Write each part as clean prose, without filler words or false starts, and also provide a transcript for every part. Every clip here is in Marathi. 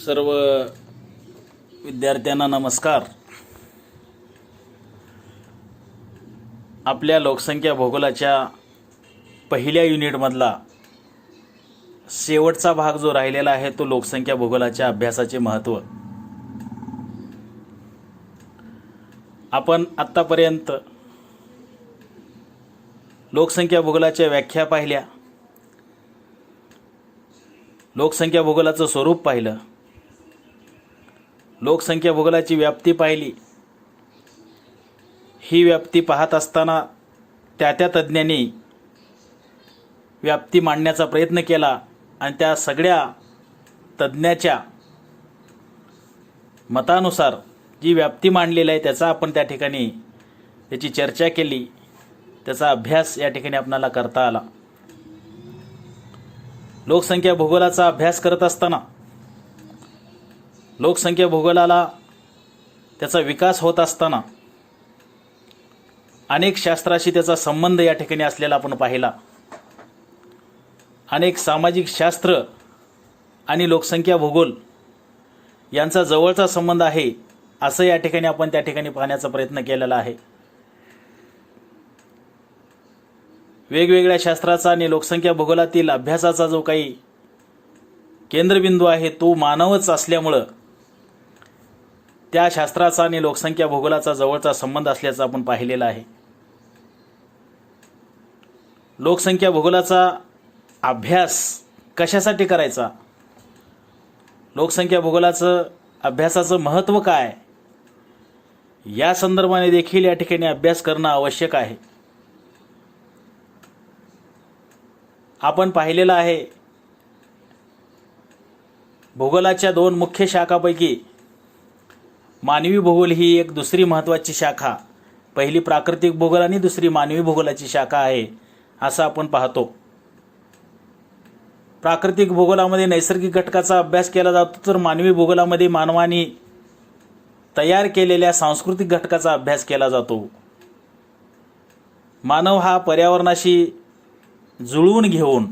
सर्व विद्यार्थ्यांना नमस्कार. आपल्या लोकसंख्या भूगोलाच्या पहिल्या युनिटमधला शेवटचा भाग जो राहिलेला आहे तो लोकसंख्या भूगोलाच्या अभ्यासाचे महत्त्व. आपण आत्तापर्यंत लोकसंख्या भूगोलाच्या व्याख्या पाहिल्या, लोकसंख्या भूगोलाचं स्वरूप पाहिलं, लोकसंख्या भूगोलाची व्याप्ती पाहिली. ही व्याप्ती पाहत असताना त्या तज्ज्ञांनी व्याप्ती मांडण्याचा प्रयत्न केला आणि त्या सगळ्या तज्ज्ञाच्या मतानुसार जी व्याप्ती मांडलेली आहे त्याचा आपण त्या ठिकाणी त्याची चर्चा केली, त्याचा अभ्यास या ठिकाणी आपल्याला करता आला. लोकसंख्या भूगोलाचा अभ्यास करत असताना लोकसंख्या भूगोलाला त्याचा विकास होत असताना अनेक शास्त्राशी त्याचा संबंध या ठिकाणी असलेला आपण पाहिला. अनेक सामाजिक शास्त्र आणि लोकसंख्या भूगोल यांचा जवळचा संबंध आहे असं या ठिकाणी आपण त्या ठिकाणी पाहण्याचा प्रयत्न केलेला आहे. वेगवेगळ्या शास्त्राचा आणि लोकसंख्या भूगोलातील अभ्यासाचा जो काही केंद्रबिंदू आहे तो मानवच असल्यामुळं त्या शास्त्राचा आणि लोकसंख्या भूगोलाचा जवळचा संबंध असल्याचं आपण पाहिलेलं आहे. लोकसंख्या भूगोलाचा अभ्यास कशासाठी करायचा, लोकसंख्या भूगोलाचं अभ्यासाचं महत्त्व काय, या संदर्भाने देखील या ठिकाणी अभ्यास करणं आवश्यक आहे. आपण पाहिलेलं आहे भूगोलाच्या दोन मुख्य शाखापैकी मानवी भूगोल ही एक दुसरी महत्त्वाची शाखा, पहिली प्राकृतिक भूगोल आणि दुसरी मानवी भूगोलाची शाखा आहे असं आपण पाहतो. प्राकृतिक भूगोलामध्ये नैसर्गिक घटकाचा अभ्यास केला जातो, तर मानवी भूगोलामध्ये मानवाने तयार केलेल्या सांस्कृतिक घटकाचा अभ्यास केला जातो. मानव हा पर्यावरणाशी जुळवून घेऊन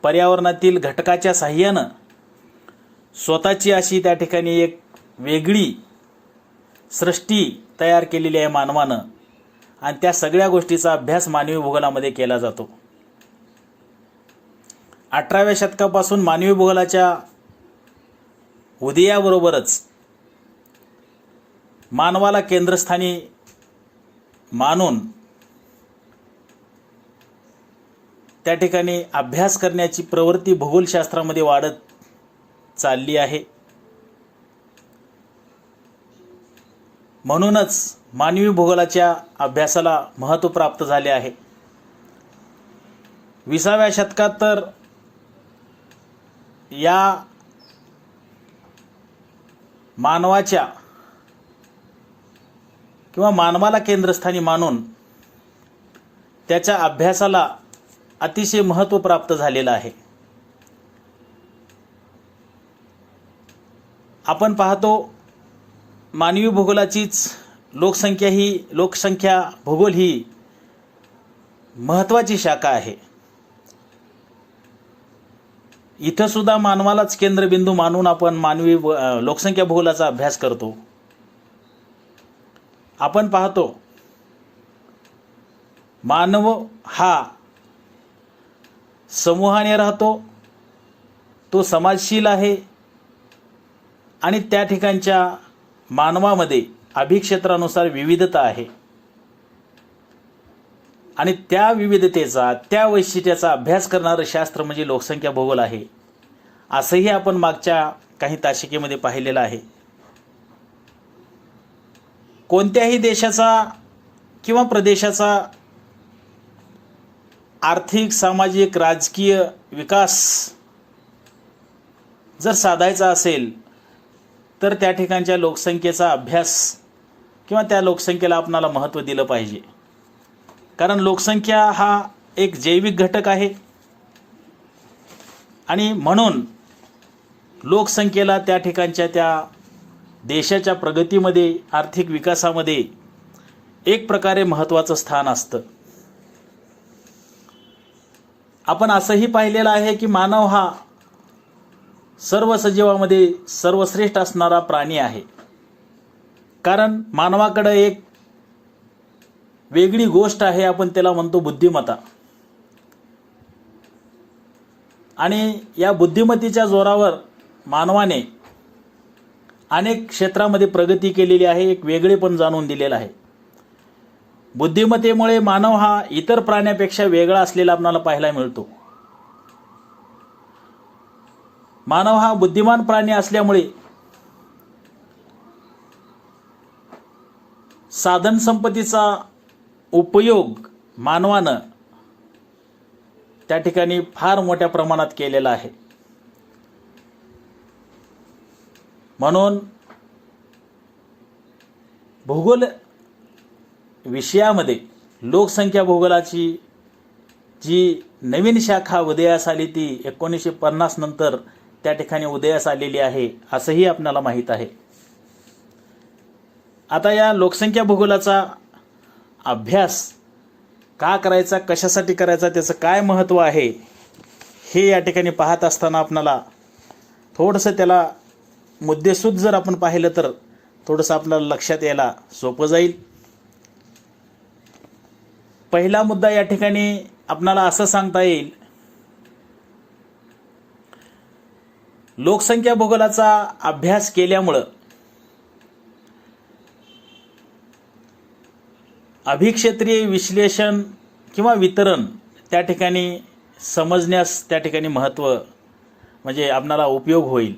पर्यावरणातील घटकाच्या साहाय्यानं स्वतःची अशी त्या ठिकाणी एक वेगळी सृष्टी तयार केलेली आहे मानवानं, आणि त्या सगळ्या गोष्टीचा अभ्यास मानवी भूगोलामध्ये केला जातो. 18व्या शतकापासून मानवी भूगोलाच्या उदयाबरोबरच मानवाला केंद्रस्थानी मानून त्या ठिकाणी अभ्यास करण्याची प्रवृत्ती भूगोलशास्त्रामध्ये वाढत चालली आहे. म्हणूनच मानवी भूगोलाच्या अभ्यासाला महत्त्व प्राप्त झाले आहे. 20व्या शतकात तर या मानवाच्या किंवा मानवाला केंद्रस्थानी मानून त्याच्या अभ्यासाला अतिशय महत्त्व प्राप्त झालेलं आहे. आपण पाहतो मानवी भूगोलाचीच लोकसंख्या भूगोल ही महत्त्वाची शाखा आहे. इथं सुद्धा मानवालाच केंद्रबिंदू मानून आपण लोकसंख्या भूगोलाचा अभ्यास करतो. आपण पाहतो मानव हा समूहाने राहतो, तो समाजशील आहे आणि त्या ठिकाणच्या मानवामध्ये अभिक्षेत्रानुसार विविधता आहे आणि त्या विविधतेचा त्या वैशिष्ट्याचा अभ्यास करणारं शास्त्र म्हणजे लोकसंख्या भूगोल आहे असंही आपण मागच्या काही तासिकेमध्ये पाहिलेलं आहे. कोणत्याही देशाचा किंवा प्रदेशाचा आर्थिक, सामाजिक, राजकीय विकास जर साधायचा असेल तर त्या ठिकाणच्या लोकसंख्येचा अभ्यास किंवा त्या लोकसंख्येला आपणाला महत्त्व दिलं पाहिजे. कारण लोकसंख्या हा एक जैविक घटक आहे आणि म्हणून लोकसंख्येला त्या ठिकाणच्या त्या देशाच्या प्रगतीमध्ये, आर्थिक विकासामध्ये एक प्रकारे महत्त्वाचं स्थान असतं. आपण असंही पाहिलेलं आहे की मानव हा सर्व सजीवामध्ये सर्वश्रेष्ठ असणारा प्राणी आहे. कारण मानवाकडे एक वेगळी गोष्ट आहे, आपण त्याला म्हणतो बुद्धिमत्ता. आणि या बुद्धिमत्तेच्या जोरावर मानवाने अनेक क्षेत्रामध्ये प्रगती केलेली आहे, एक वेगळेपण जाणून दिलेलं आहे. बुद्धिमत्तेमुळे मानव हा इतर प्राण्यापेक्षा वेगळा असलेला आपल्याला पाहायला मिळतो. मानव हा बुद्धिमान प्राणी असल्यामुळे साधन संपत्तीचा उपयोग मानवानं त्या ठिकाणी फार मोठ्या प्रमाणात केलेला आहे. म्हणून भूगोल विषयामध्ये लोकसंख्या भूगोलाची जी नवीन शाखा उदयास आली ती 1950 नंतर त्या ठिकाणी उदयास आलेली आहे, असंही आपल्याला माहीत आहे. आता या लोकसंख्या भूगोलाचा अभ्यास का करायचा, कशासाठी करायचा, त्याचं काय महत्त्व आहे, हे या ठिकाणी पाहत असताना आपल्याला थोडंसं त्याला मुद्देसूद जर आपण पाहिलं तर थोडंसं आपल्याला लक्षात यायला सोपं जाईल. पहिला मुद्दा या ठिकाणी आपल्याला असं सांगता येईल, लोकसंख्या भूगोलाचा अभ्यास केल्यामुळं अभिक्षेत्रीय विश्लेषण किंवा वितरण त्या ठिकाणी समजण्यास त्या ठिकाणी महत्त्व म्हणजे आपल्याला उपयोग होईल.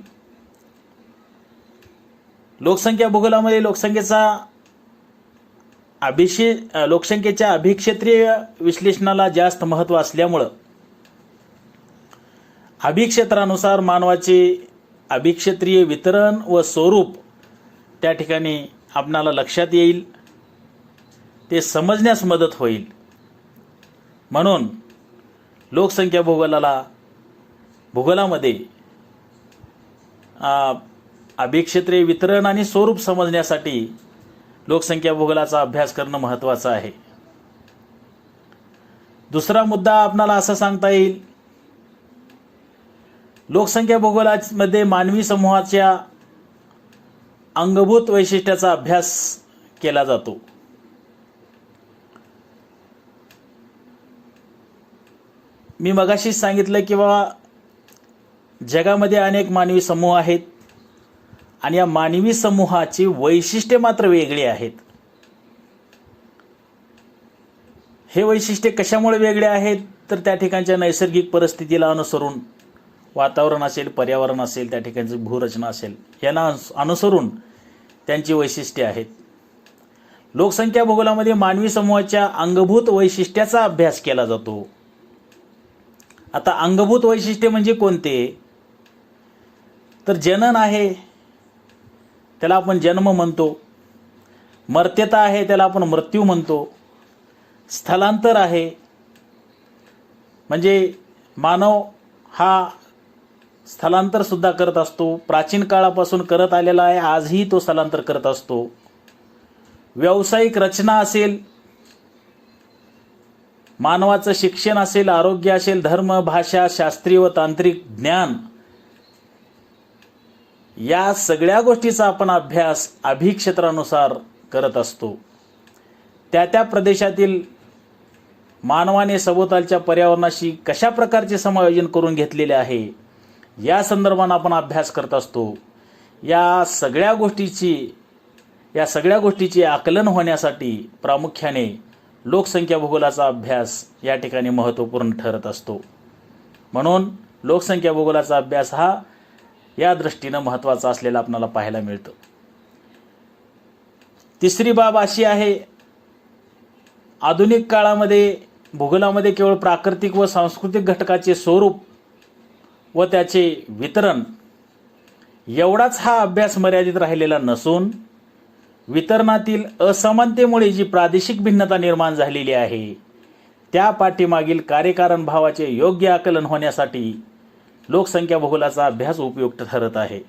लोकसंख्या भूगोलामध्ये लोकसंख्येच्या अभिक्षेत्रीय विश्लेषणाला जास्त महत्त्व असल्यामुळं अभिक्षेत्रानुसार मानवाचे अभिक्षेत्रीय वितरण व स्वरूप त्या ठिकाणी आपणाला लक्षात येईल, ते समजण्यास मदत होईल. म्हणून लोकसंख्या भूगोलामध्ये अभिक्षेत्रीय वितरण आणि स्वरूप समजण्यासाठी लोकसंख्या भूगोलाचा अभ्यास करणं महत्त्वाचं आहे. दुसरा मुद्दा आपणाला असं सांगता येईल, लोकसंख्या भूगोलामध्ये मानवी समूहाच्या अंगभूत वैशिष्ट्याचा अभ्यास केला जातो. मी मगाशीच सांगितलं की बाबा जगामध्ये अनेक मानवी समूह आहेत आणि या मानवी समूहाची वैशिष्ट्ये मात्र वेगळी आहेत. हे वैशिष्ट्ये कशामुळे वेगळे आहेत तर त्या ठिकाणच्या नैसर्गिक परिस्थितीला अनुसरून, वातावरण असेल, पर्यावरण असेल, त्या ठिकाणची भूरचना असेल, यांना अनुसरून त्यांची वैशिष्ट्ये आहेत. लोकसंख्या भूगोलामध्ये मानवी समूहाच्या अंगभूत वैशिष्ट्याचा अभ्यास केला जातो. आता अंगभूत वैशिष्ट्ये म्हणजे कोणते तर जनन आहे त्याला आपण जन्म म्हणतो, मर्त्यता आहे त्याला आपण मृत्यू म्हणतो, स्थलांतर आहे म्हणजे मानव हा स्थलांतर सुद्धा करत असतो, प्राचीन काळापासून करत आलेला आहे, आजही तो स्थलांतर करत असतो. व्यावसायिक रचना असेल, मानवाचं शिक्षण असेल, आरोग्य असेल, धर्म, भाषा, शास्त्रीय व तांत्रिक ज्ञान, या सगळ्या गोष्टीचा आपण अभ्यास अभिक्षेत्रानुसार करत असतो. त्या त्या प्रदेशातील मानवाने सभोवतालच्या पर्यावरणाशी कशा प्रकारचे समायोजन करून घेतलेले आहे या संदर्भात आपण अभ्यास करत असतो. या सगळ्या गोष्टीची आकलन होण्यासाठी प्रामुख्याने लोकसंख्या भूगोलाचा अभ्यास या ठिकाणी महत्त्वपूर्ण ठरत असतो. म्हणून लोकसंख्या भूगोलाचा अभ्यास हा या दृष्टीने महत्त्वाचा असलेला आपल्याला पाहायला मिळतो. तिसरी बाब अशी आहे, आधुनिक काळामध्ये भूगोलामध्ये केवळ प्राकृतिक व सांस्कृतिक घटकाचे स्वरूप व त्याचे वितरण एवढाच हा अभ्यास मर्यादित राहिलेला नसून वितरणातील असमानतेमुळे जी प्रादेशिक भिन्नता निर्माण झालेली आहे त्या पाठीमागील कार्यकारण भावाचे योग्य आकलन होण्यासाठी लोकसंख्या भूगोलाचा अभ्यास उपयुक्त ठरत आहे.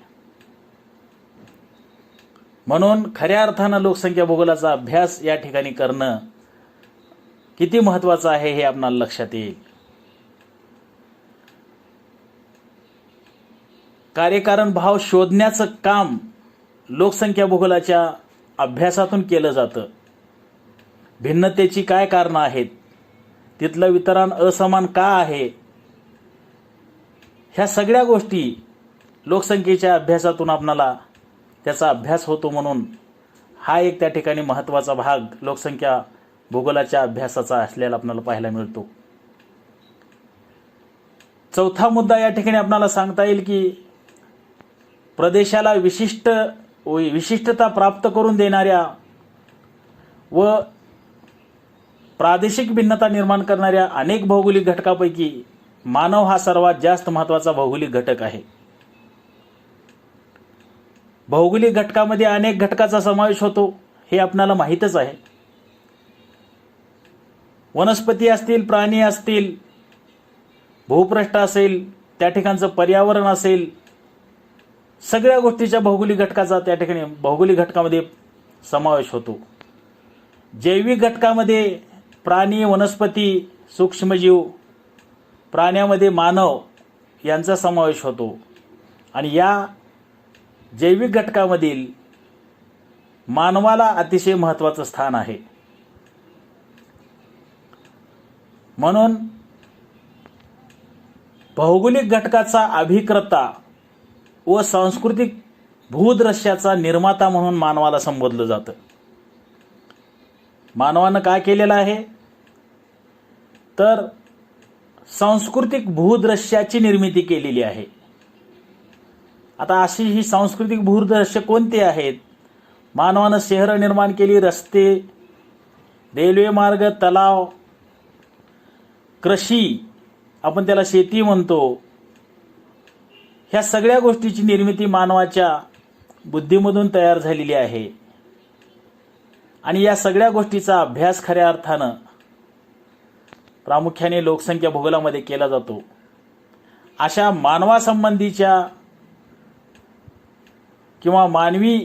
म्हणून खऱ्या अर्थानं लोकसंख्या भूगोलाचा अभ्यास या ठिकाणी करणं किती महत्त्वाचं आहे हे आपल्याला लक्षात येईल. कार्यकारण भाव शोधण्याचं काम लोकसंख्या भूगोलाच्या अभ्यासातून केलं जातं. भिन्नतेची काय कारणं आहेत, तिथलं वितरण असमान का आहे, ह्या सगळ्या गोष्टी लोकसंख्येच्या अभ्यासातून आपणाला त्याचा अभ्यास होतो. म्हणून हा एक त्या ठिकाणी महत्त्वाचा भाग लोकसंख्या भूगोलाच्या अभ्यासाचा असलेला आपल्याला पाहायला मिळतो. चौथा मुद्दा या ठिकाणी आपल्याला सांगता येईल की प्रदेशाला विशिष्टता प्राप्त करून देणाऱ्या व प्रादेशिक भिन्नता निर्माण करणाऱ्या अनेक भौगोलिक घटकापैकी मानव हा सर्वात जास्त महत्त्वाचा भौगोलिक घटक आहे. भौगोलिक घटकामध्ये अनेक घटकाचा समावेश होतो हे आपल्याला माहीतच आहे. वनस्पती असतील, प्राणी असतील, भूपृष्ठ असेल, त्या ठिकाणचं पर्यावरण असेल, सगळ्या गोष्टीच्या भौगोलिक घटकाचा त्या ठिकाणी भौगोलिक घटकामध्ये समावेश होतो. जैविक घटकामध्ये प्राणी, वनस्पती, सूक्ष्मजीव, प्राण्यामध्ये मानव यांचा समावेश होतो. आणि या जैविक घटकामधील मानवाला अतिशय महत्त्वाचं स्थान आहे. म्हणून भौगोलिक घटकाचा अभिकर्ता व सांस्कृतिक भूदृश्याचा निर्माता म्हणून मानवाला संबोधलं जातं. मानवानं काय केलेलं आहे तर सांस्कृतिक भूदृश्याची निर्मिती केलेली आहे. आता अशी ही सांस्कृतिक भूदृश्य कोणते आहेत? मानवानं शहरं निर्माण केली, रस्ते, रेल्वे मार्ग, तलाव, कृषी, आपण त्याला शेती म्हणतो, ह्या सगळ्या गोष्टीची निर्मिती मानवाच्या बुद्धीमधून तयार झालेली आहे. आणि या सगळ्या गोष्टीचा अभ्यास खऱ्या अर्थानं प्रामुख्याने लोकसंख्या भूगोलामध्ये केला जातो. अशा मानवासंबंधीच्या किंवा मानवी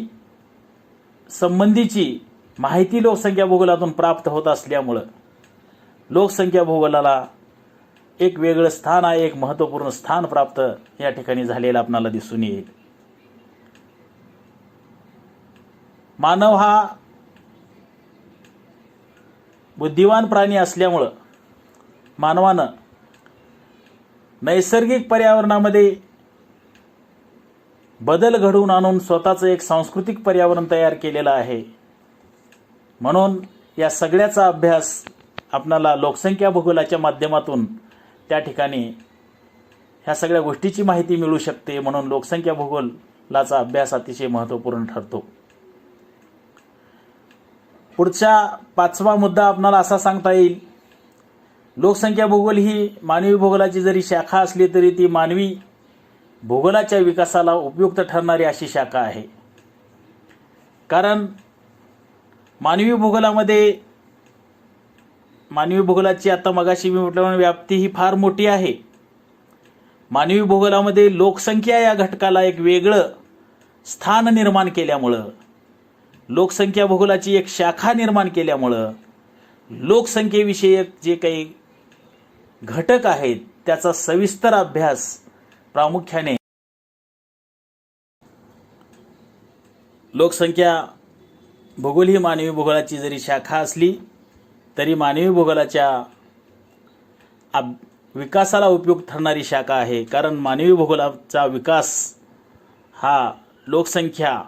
संबंधीची माहिती लोकसंख्या भूगोलातून प्राप्त होत असल्यामुळं लोकसंख्या भूगोलाला एक वेगळं स्थान आहे, एक महत्त्वपूर्ण स्थान प्राप्त या ठिकाणी झालेलं आपल्याला दिसून येईल. मानव हा बुद्धिवान प्राणी असल्यामुळं मानवानं नैसर्गिक पर्यावरणामध्ये बदल घडवून आणून स्वतःचं एक सांस्कृतिक पर्यावरण तयार केलेलं आहे. म्हणून या सगळ्याचा अभ्यास आपणाला लोकसंख्या भूगोलाच्या माध्यमातून त्या ठिकाणी ह्या सगळ्या गोष्टीची माहिती मिळू शकते. म्हणून लोकसंख्या भूगोलाचा अभ्यास अतिशय महत्त्वपूर्ण ठरतो. पुढचा पाचवा मुद्दा आपणाला असा सांगता येईल, लोकसंख्या भूगोल ही मानवी भूगोलाची जरी शाखा असली तरी ती मानवी भूगोलाच्या विकासाला उपयुक्त ठरणारी अशी शाखा आहे. कारण मानवी भूगोलाची आता मगाशी मी म्हटल्याप्रमाणे व्याप्ती ही फार मोठी आहे. मानवी भूगोलामध्ये लोकसंख्या या घटकाला एक वेगळं स्थान निर्माण केल्यामुळं, लोकसंख्या भूगोलाची एक शाखा निर्माण केल्यामुळं लोकसंख्येविषयक जे काही घटक आहेत त्याचा सविस्तर अभ्यास प्रामुख्याने लोकसंख्या भूगोल ही मानवी भूगोलाची जरी शाखा असली तरी मानवी भूगोलाच्या विकासाला उपयुक्त ठरणारी शाखा आहे. कारण मानवी भूगोलाचा विकास हा लोकसंख्या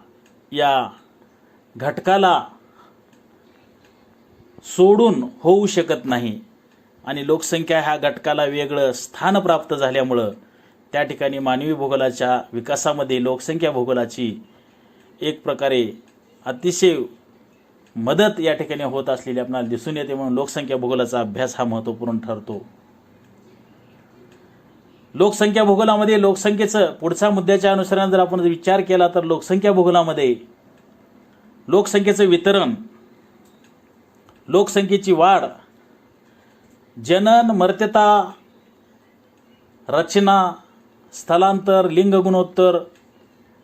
या घटकाला सोडून होऊ शकत नाही. आणि लोकसंख्या ह्या घटकाला वेगळं स्थान प्राप्त झाल्यामुळं त्या ठिकाणी मानवी भूगोलाच्या विकासामध्ये लोकसंख्या भूगोलाची एक प्रकारे अतिशय मदत या ठिकाणी होत असलेली आपल्याला दिसून येते. म्हणून लोकसंख्या भूगोलाचा अभ्यास हा महत्त्वपूर्ण ठरतो. लोकसंख्या भूगोलामध्ये लोकसंख्येचं पुढच्या मुद्द्याच्या अनुसाराने जर आपण विचार केला तर लोकसंख्या भूगोलामध्ये लोकसंख्येचं वितरण, लोकसंख्येची वाढ, जनन, मर्त्यता, रचना, स्थलांतर, लिंग गुणोत्तर,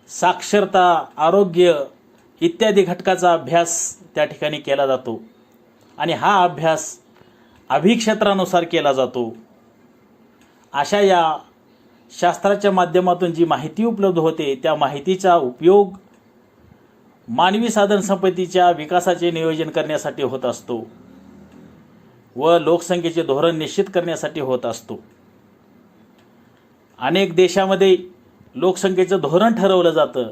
साक्षरता, आरोग्य इत्यादी घटकाचा अभ्यास त्या ठिकाणी केला जातो. आणि हा अभ्यास अभिक्षेत्रानुसार केला जातो. अशा या शास्त्राच्या माध्यमातून जी माहिती उपलब्ध होते त्या माहितीचा उपयोग मानवी साधनसंपत्तीच्या विकासाचे नियोजन करण्यासाठी होत असतो व लोकसंख्येचे धोरण निश्चित करण्यासाठी होत असतो. अनेक देशामध्ये लोकसंख्येचं धोरण ठरवलं जातं.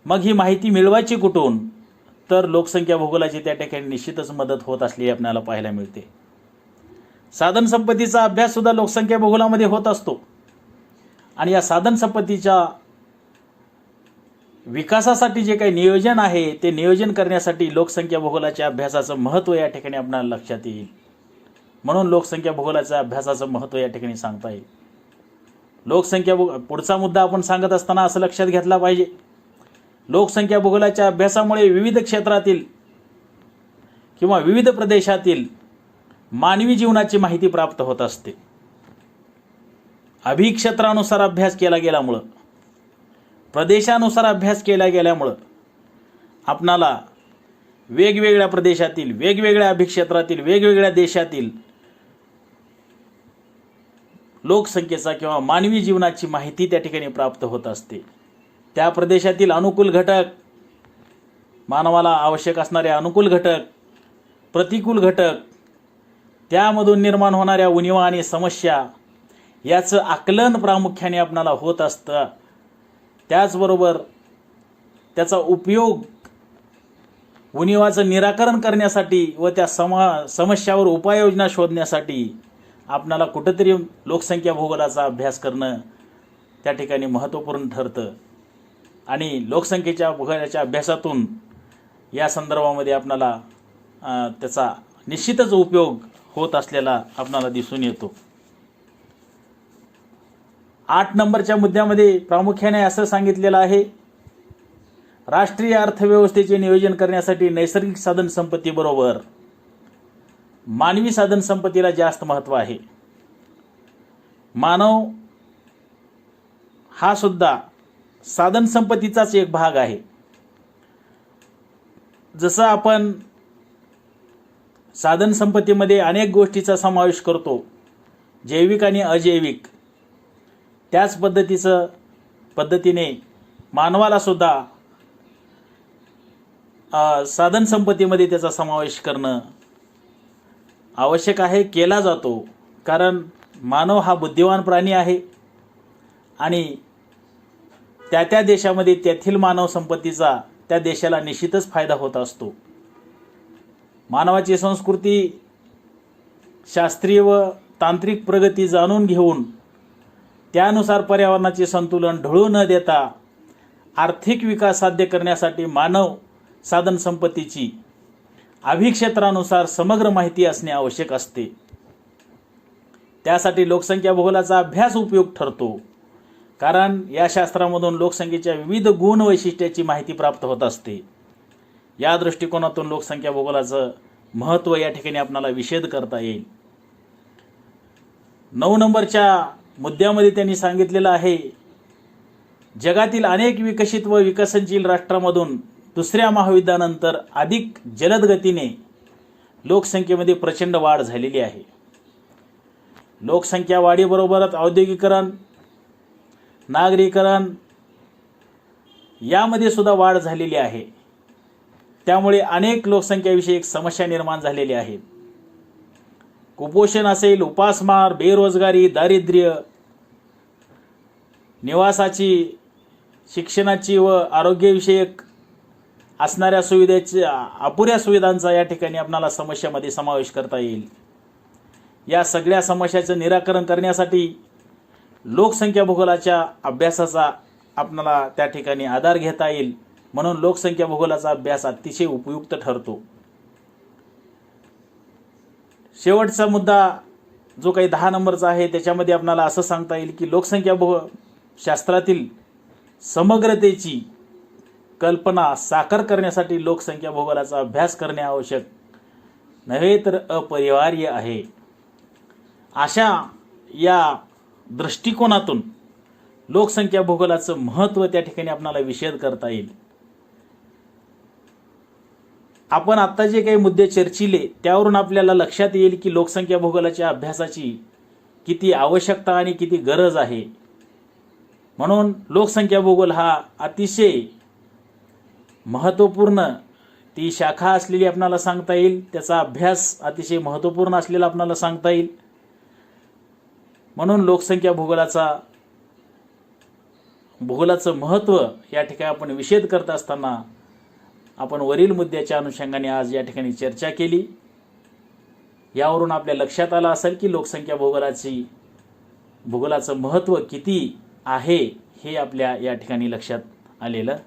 मग ही माहिती मिळवायची कुठून? तर लोकसंख्या भूगोलाची त्या ठिकाणी निश्चितच मदत होत असलेली आपल्याला पाहायला मिळते. साधनसंपत्तीचा अभ्यास सुद्धा लोकसंख्या भूगोलामध्ये होत असतो आणि या साधनसंपत्तीच्या विकासासाठी जे काही नियोजन आहे ते नियोजन करण्यासाठी लोकसंख्या भूगोलाच्या अभ्यासाचं महत्त्व या ठिकाणी आपल्याला लक्षात येईल. म्हणून लोकसंख्या भूगोलाच्या अभ्यासाचं महत्त्व या ठिकाणी सांगता येईल. पुढचा मुद्दा आपण सांगत असताना असं लक्षात घेतला पाहिजे, लोकसंख्या भूगोलाच्या अभ्यासामुळे विविध क्षेत्रातील किंवा विविध प्रदेशातील मानवी जीवनाची माहिती प्राप्त होत असते. अभिक्षेत्रानुसार अभ्यास केला गेल्यामुळं, प्रदेशानुसार अभ्यास केला गेल्यामुळं आपणाला वेगवेगळ्या प्रदेशातील, वेगवेगळ्या अभिक्षेत्रातील, वेगवेगळ्या देशातील लोकसंख्येचा किंवा मानवी जीवनाची माहिती त्या ठिकाणी प्राप्त होत असते. त्या प्रदेशातील अनुकूल घटक, मानवाला आवश्यक असणारे अनुकूल घटक, प्रतिकूल घटक, त्यामधून निर्माण होणाऱ्या उणिवा आणि समस्या याचं आकलन प्रामुख्याने आपणाला होत असतं. त्याचबरोबर त्याचा उपयोग उणिवाचं निराकरण करण्यासाठी व त्या समस्यावर उपाययोजना शोधण्यासाठी आपणाला कुठंतरी लोकसंख्या भूगोलाचा अभ्यास करणं त्या ठिकाणी महत्त्वपूर्ण ठरतं आणि लोकसंख्येच्या भूगोलाच्या अभ्यासातून या संदर्भामध्ये आपणाला त्याचा निश्चितच उपयोग होत असलेला आपणाला दिसून येतो. 8 नंबरच्या मुद्द्यामध्ये प्रामुख्याने असं सांगितलेलं आहे, राष्ट्रीय अर्थव्यवस्थेचे नियोजन करण्यासाठी नैसर्गिक साधनसंपत्तीबरोबर मानवी साधनसंपत्तीला जास्त महत्त्व आहे. मानव हा सुद्धा साधनसंपत्तीचाच एक भाग आहे. जसं आपण साधनसंपत्तीमध्ये अनेक गोष्टीचा समावेश करतो, जैविक आणि अजैविक, त्याच पद्धतीने मानवाला सुद्धा साधनसंपत्तीमध्ये त्याचा समावेश करणं आवश्यक आहे, केला जातो. कारण मानव हा बुद्धिवान प्राणी आहे आणि त्या देशामध्ये तेथील मानव संपत्तीचा त्या देशाला निश्चितच फायदा होत असतो. मानवाची संस्कृती, शास्त्रीय व तांत्रिक प्रगती जाणून घेऊन त्यानुसार पर्यावरणाचे संतुलन ढळू न देता आर्थिक विकास साध्य करण्यासाठी मानव साधनसंपत्तीची अभिक्षेत्रानुसार समग्र माहिती असणे आवश्यक असते. त्यासाठी लोकसंख्या भूगोलाचा अभ्यास उपयुक्त ठरतो. कारण या शास्त्रामधून लोकसंख्येच्या विविध गुण वैशिष्ट्याची माहिती प्राप्त होत असते. या दृष्टिकोनातून लोकसंख्या भूगोलाचं महत्त्व या ठिकाणी आपल्याला विशद करता येईल. 9 नंबरच्या मुद्द्यामध्ये त्यांनी सांगितलेलं आहे, जगातील अनेक विकसित व विकसनशील राष्ट्रांमधून दुसऱ्या महायुद्धानंतर अधिक जलद गतीने लोकसंख्येमध्ये प्रचंड वाढ झालेली आहे. लोकसंख्या वाढीबरोबरच औद्योगिकरण, नागरीकरण यामध्ये सुद्धा वाढ झालेली आहे. त्यामुळे अनेक लोकसंख्याविषयक समस्या निर्माण झालेल्या आहेत. कुपोषण असेल, उपासमार, बेरोजगारी, दारिद्र्य, निवासाची, शिक्षणाची व आरोग्यविषयक असणाऱ्या सुविधेच्या अपुऱ्या सुविधांचा या ठिकाणी आपल्याला समस्यामध्ये समावेश करता येईल. या सगळ्या समस्याचं निराकरण करण्यासाठी लोकसंख्या भूगोलाच्या अभ्यासाचा आपल्याला त्या ठिकाणी आधार घेता येईल. म्हणून लोकसंख्या भूगोलाचा अभ्यास अतिशय उपयुक्त ठरतो. शेवटचा मुद्दा जो काही 10 नंबरचा आहे त्याच्यामध्ये आपल्याला असं सांगता येईल की लोकसंख्या शास्त्रातील समग्रतेची कल्पना साकार करण्यासाठी लोकसंख्या भूगोलाचा अभ्यास करणे आवश्यक नव्हे तर अपरिहार्य आहे. अशा या दृष्टिकोनातून लोकसंख्या भूगोलाचं महत्त्व त्या ठिकाणी आपल्याला विशद करता येईल. आपण आता जे काही मुद्दे चर्चिले त्यावरून आपल्याला लक्षात येईल की लोकसंख्या भूगोलाच्या अभ्यासाची किती आवश्यकता आणि किती गरज आहे. म्हणून लोकसंख्या भूगोल हा अतिशय महत्त्वपूर्ण ती शाखा असलेली आपणाला सांगता येईल, त्याचा अभ्यास अतिशय महत्त्वपूर्ण असलेला आपणाला सांगता येईल. म्हणून लोकसंख्या भूगोलाचं महत्त्व या ठिकाणी आपण विशद करत असताना आपण वरील मुद्द्याच्या अनुषंगाने आज या ठिकाणी चर्चा केली. यावरून आपल्या लक्षात आलं असेल की लोकसंख्या भूगोलाचं महत्त्व किती आहे हे आपल्या या ठिकाणी लक्षात आलेलं